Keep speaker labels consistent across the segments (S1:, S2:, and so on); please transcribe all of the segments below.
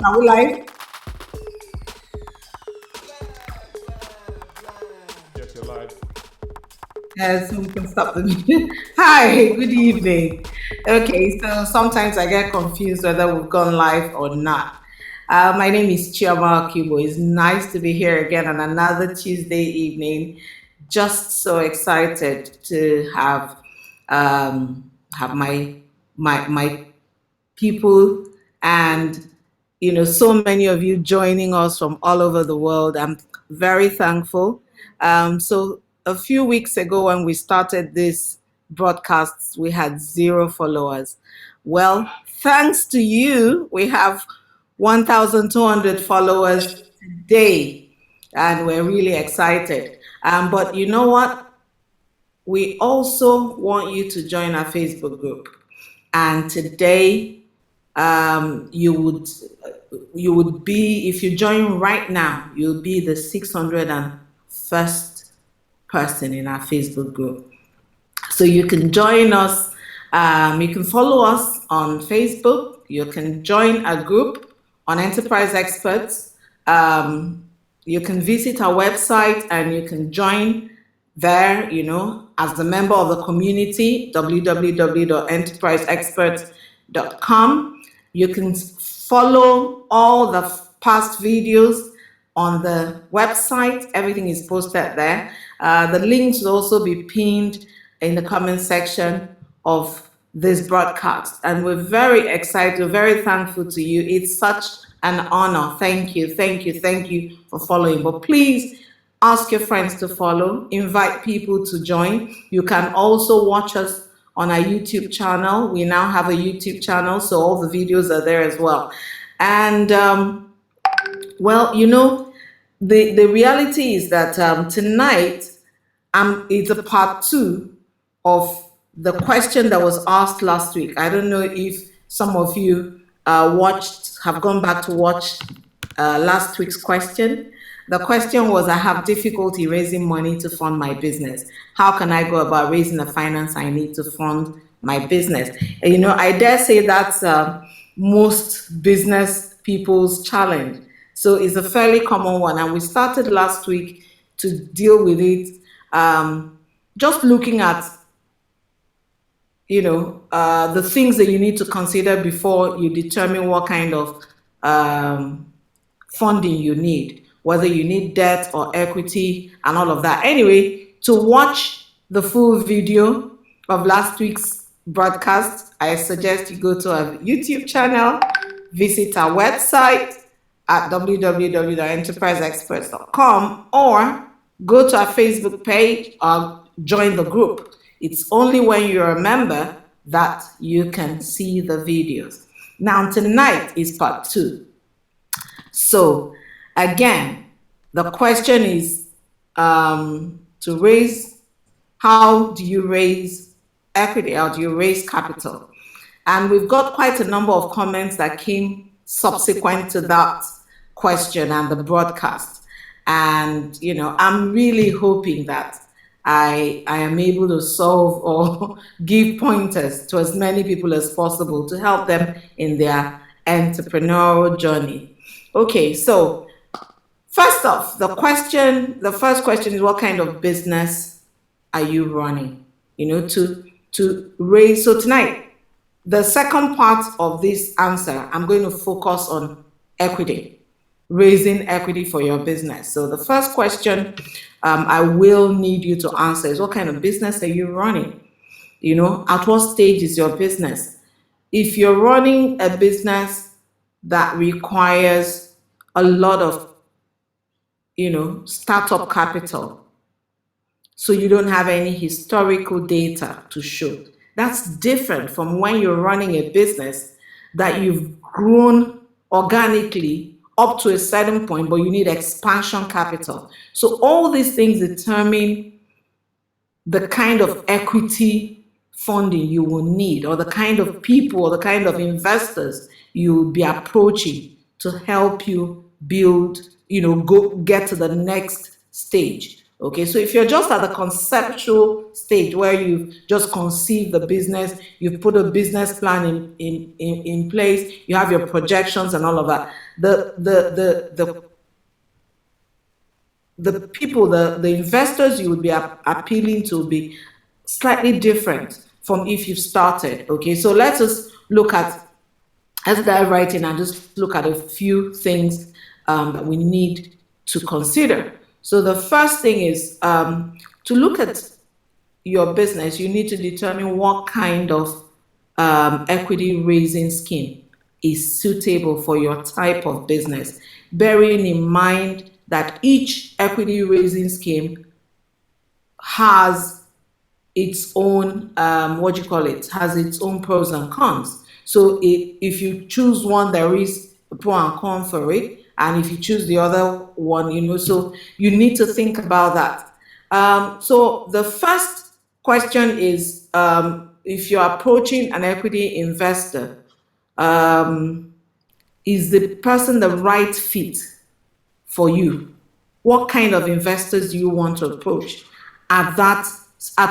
S1: Are we live?
S2: Yes, you're live.
S1: So we can stop the video. Hi, good evening. Okay, so sometimes I get confused whether we've gone live or not. My name is Chioma Anything. It's nice to be here again on another Tuesday evening. Just so excited to have my people and so many of you joining us from all over the world. I'm very thankful. So a few weeks ago when we started this broadcast, we had 0 followers. Well, thanks to you, we have 1,200 followers today, and we're really excited. But you know what? We also want you to join our Facebook group. And today, you would be, if you join right now, you'll be the 601st person in our Facebook group. So you can join us. You can follow us on Facebook. You can join a group on Enterprise Experts. You can visit our website and you can join there, as a member of the community, www.enterpriseexperts.com. You can follow all the past videos on the website. Everything is posted there. The links will also be pinned in the comment section of this broadcast. And we're very excited, we're very thankful to you. It's such an honor. Thank you, thank you, thank you for following. But please ask your friends to follow, invite people to join. You can also watch us on our YouTube channel. We now have a YouTube channel, so all the videos are there as well. And well, the reality is that tonight it's a part 2 of the question that was asked last week. I don't know if some of you have gone back to watch last week's question. The question was, I have difficulty raising money to fund my business. How can I go about raising the finance I need to fund my business? And, I dare say that's most business people's challenge. So it's a fairly common one. And we started last week to deal with it, just looking at the things that you need to consider before you determine what kind of funding you need, whether you need debt or equity and all of that. Anyway, to watch the full video of last week's broadcast, I suggest you go to our YouTube channel, visit our website at www.enterpriseexperts.com, or go to our Facebook page or join the group. It's only when you're a member that you can see the videos. Now, tonight is part 2. So, again, the question is how do you raise equity? How do you raise capital? And we've got quite a number of comments that came subsequent to that question and the broadcast. And, I'm really hoping that I am able to solve or give pointers to as many people as possible to help them in their entrepreneurial journey. Okay, so first off, the first question is, what kind of business are you running? To raise. So tonight, the second part of this answer, I'm going to focus on equity, raising equity for your business. So the first question I will need you to answer is, what kind of business are you running? At what stage is your business? If you're running a business that requires a lot of, startup capital, so you don't have any historical data to show, that's different from when you're running a business that you've grown organically up to a certain point, but you need expansion capital. So all these things determine the kind of equity funding you will need, or the kind of people, or the kind of investors you will be approaching to help you build, go get to the next stage. Okay, so if you're just at the conceptual stage where you've just conceived the business, you've put a business plan in place, you have your projections and all of that, the people, the investors you would be appealing to will be slightly different from if you've started. Okay, so let's dive right in and just look at a few things that we need to consider. So the first thing is to look at your business. You need to determine what kind of equity raising scheme is suitable for your type of business, bearing in mind that each equity raising scheme has its own has its own pros and cons. So if you choose one, there is a pro and con for it, and if you choose the other one, so you need to think about that. So the first question is, if you're approaching an equity investor, is the person the right fit for you? What kind of investors do you want to approach at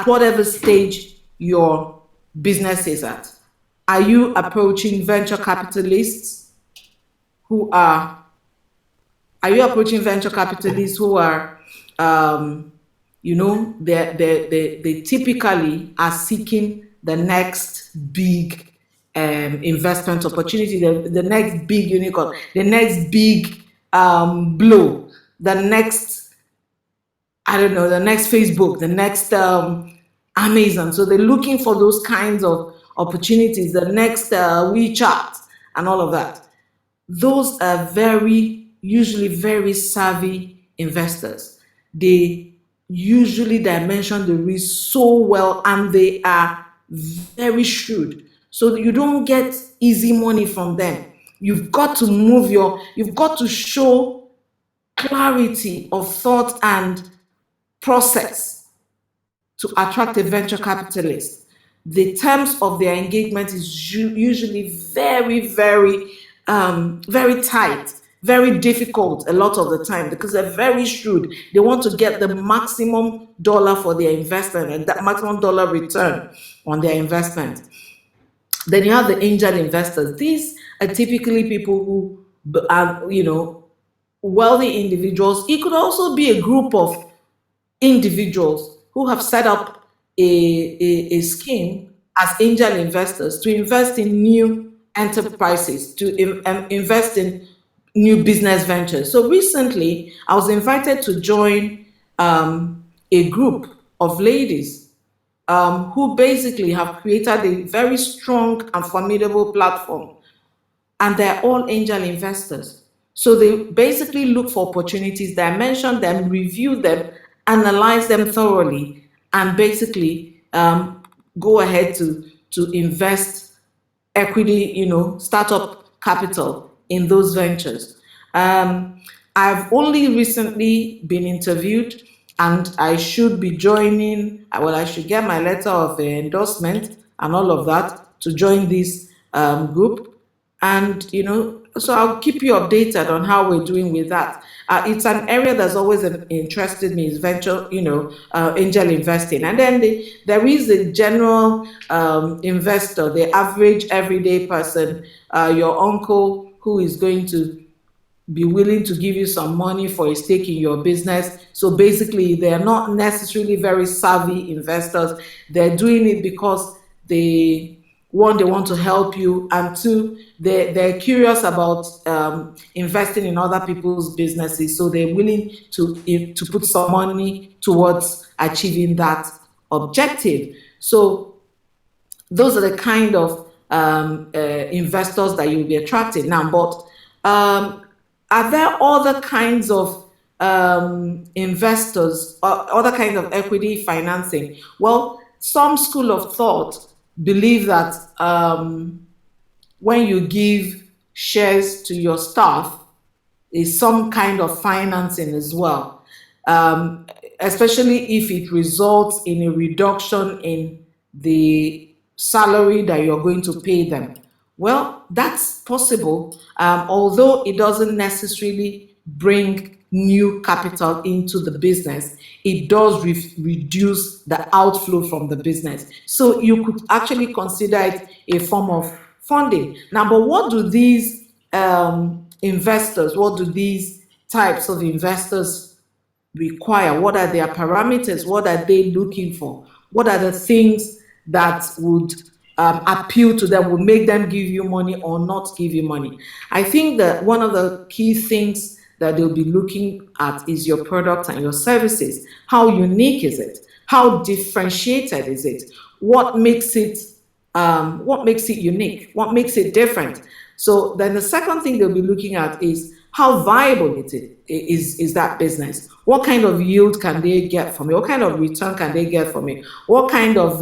S1: whatever stage your business is at? Are you approaching venture capitalists who are they typically are seeking the next big investment opportunity, the next big unicorn, the next big blow, the next, I don't know, the next Facebook, the next Amazon. So they're looking for those kinds of opportunities, the next WeChat and all of that. Those are usually very savvy investors. They usually dimension the risk so well, and they are very shrewd. So you don't get easy money from them. You've got to show clarity of thought and process to attract a venture capitalist. The terms of their engagement is usually very, very, very tight, very difficult a lot of the time, because they're very shrewd. They want to get the maximum dollar for their investment and that maximum dollar return on their investment. Then you have the angel investors. These are typically people who are, wealthy individuals. It could also be a group of individuals who have set up a scheme as angel investors to invest in new enterprises, to invest in new business ventures. So recently, I was invited to join a group of ladies who basically have created a very strong and formidable platform, and they're all angel investors. So they basically look for opportunities, dimension them, review them, analyze them thoroughly, and basically go ahead to invest equity, startup capital in those ventures. I've only recently been interviewed, and I should be joining. Well, I should get my letter of endorsement and all of that to join this group. And so I'll keep you updated on how we're doing with that. It's an area that's always interested me, is venture, angel investing. And then there is the general investor, the average everyday person, your uncle, who is going to be willing to give you some money for a stake in your business. So basically, they're not necessarily very savvy investors. They're doing it because they want to help you, and two, they're curious about investing in other people's businesses. So they're willing to put some money towards achieving that objective. So those are the kind of investors that you'll be attracting now. But are there other kinds of investors, or other kinds of equity financing? Well, some school of thought believe that when you give shares to your staff, is some kind of financing as well, especially if it results in a reduction in the salary that you're going to pay them. Well, that's possible, although it doesn't necessarily bring new capital into the business. It does reduce the outflow from the business. So you could actually consider it a form of funding. Now, but what do these investors? What do these types of investors require? What are their parameters? What are they looking for? What are the things that would appeal to them, would make them give you money or not give you money? I think that one of the key things that they'll be looking at is your product and your services. How unique is it? How differentiated is it? What makes it unique? What makes it different? So then the second thing they'll be looking at is how viable is that business? What kind of yield can they get from it? What kind of return can they get from it? What kind of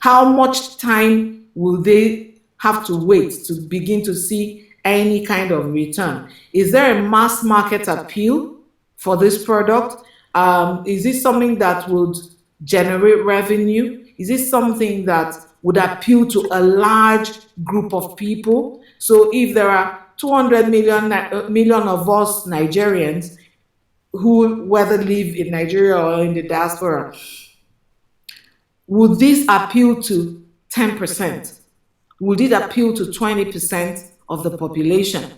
S1: how much time will they have to wait to begin to see any kind of return? Is there a mass market appeal for this product? Is this something that would generate revenue? Is this something that would appeal to a large group of people? So if there are 200 million of us Nigerians who whether live in Nigeria or in the diaspora, would this appeal to 10%? Would it appeal to 20% of the population?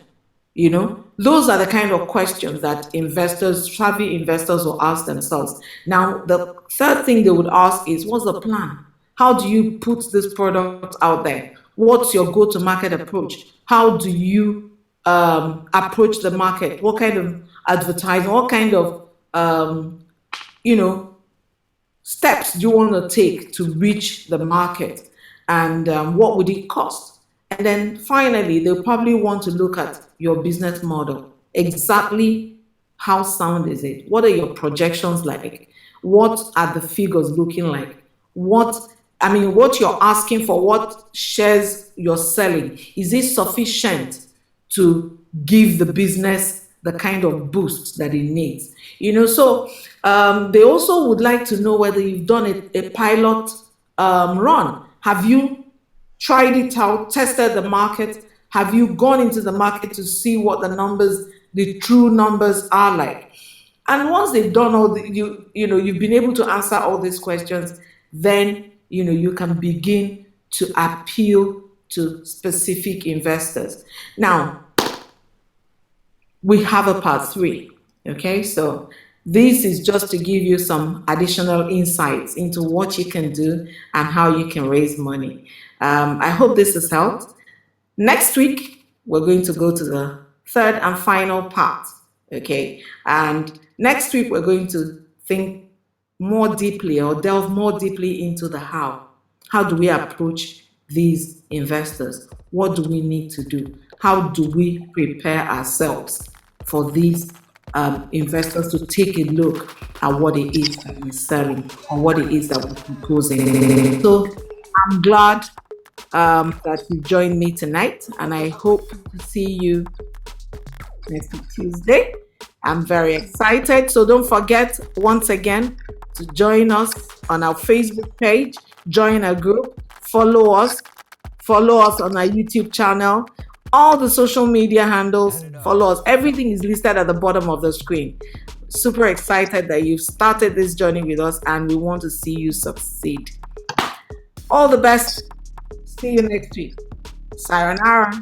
S1: Those are the kind of questions that savvy investors will ask themselves. Now, the third thing they would ask is, what's the plan? How do you put this product out there? What's your go-to-market approach? How do you approach the market? What kind of advertising? What kind of, steps do you want to take to reach the market? And what would it cost? And then finally, they'll probably want to look at your business model. Exactly how sound is it? What are your projections like? What are the figures looking like? What you're asking for, what shares you're selling, is it sufficient to give the business the kind of boost that it needs? So they also would like to know whether you've done a pilot run. Have you tried it out, tested the market? Have you gone into the market to see what the true numbers are like? And once they've done you've been able to answer all these questions, then you can begin to appeal to specific investors. Now, we have a part 3. Okay, so this is just to give you some additional insights into what you can do and how you can raise money. I hope this has helped. Next week, we're going to go to the third and final part. Okay, and next week, we're going to think more deeply or delve more deeply into the how. How do we approach these investors? What do we need to do? How do we prepare ourselves for these investors to take a look at what it is that we're selling or what it is that we're proposing? So I'm glad that you joined me tonight, and I hope to see you next Tuesday. I'm very excited. So don't forget, once again, to join us on our Facebook page, join our group, follow us on our YouTube channel, all the social media handles, follow us. Everything is listed at the bottom of the screen. Super excited that you've started this journey with us, and we want to see you succeed. All the best. See you next week. Sayonara.